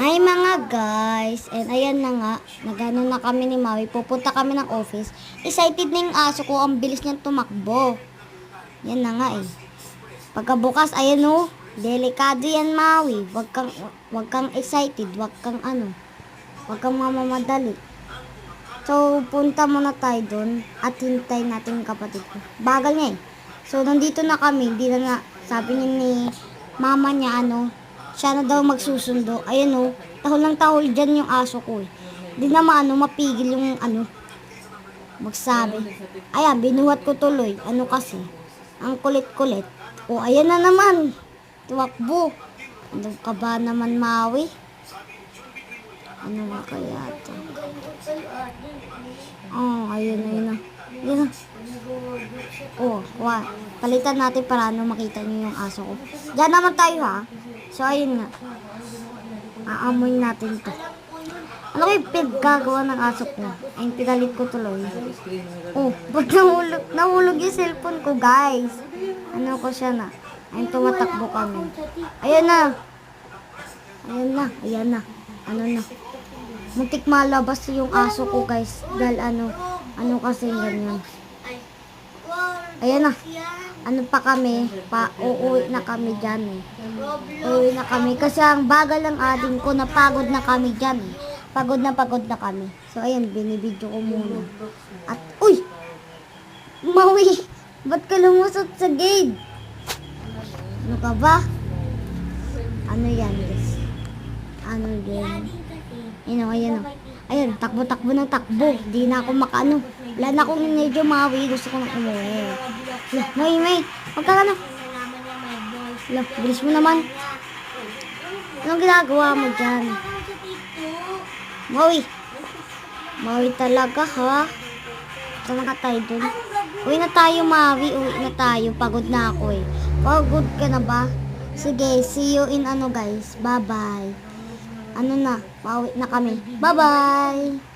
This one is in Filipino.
Hi mga guys, and ayan na nga, nagano na kami ni Maui, pupunta kami ng office. Excited na yung aso ko, ang bilis niyang tumakbo. Yan na nga eh. Pagkabukas, ayan o, delikado yan Maui. Wag kang excited, wag kang mamamadali. So, punta muna tayo dun at hintay natin yung kapatid ko. Bagal niya eh. So, nandito na kami, hindi na nga, sabi niya ni mama niya siya na daw magsusundo. Ayan o, tahol ng tahol dyan yung aso ko eh. Di na mapigil yung magsabi. Ayan, binuhat ko tuloy. Kasi, ang kulit-kulit. O, ayan na naman. Tuwakbo. Ano ka ba naman, Maui? Ano ba kaya ito? Ayun na. Yan na. Palitan natin para makita niyo yung aso ko. Diyan naman tayo ha. So, ayun nga. Aamoy natin to. Ano ko yung gagawa ng aso ko? Ayun, pinalit ko tuloy. Ba't nahulog yung cellphone ko, guys? Ko siya na. Ayun, tumatakbo kami. Ayan na. Muntik malabas yung aso ko, guys. Dahil kasi ganyan. Ayan na. Uuwi na kami dyan eh. Uuwi na kami. Kasi ang bagal ng ading ko, napagod na kami dyan eh. Pagod na kami. So, ayan, binibidyo ko muna. At, uy! Maui! Ba't ka lumusot sa gate? Ano ka ba? Ano yan, guys? Ayan. Ayun, takbo ng takbo. Di na ako wala na akong medyo Maui. Gusto ko na umuwi. May. Magkakano? Bilis mo naman. Anong ginagawa mo dyan? Maui talaga, ha? Saan na tayo dun? Uwi na tayo, Maui. Uwi na tayo. Pagod na ako eh. Pagod ka na ba? Sige, see you in guys. Bye-bye. Pauwi na kami. Bye-bye!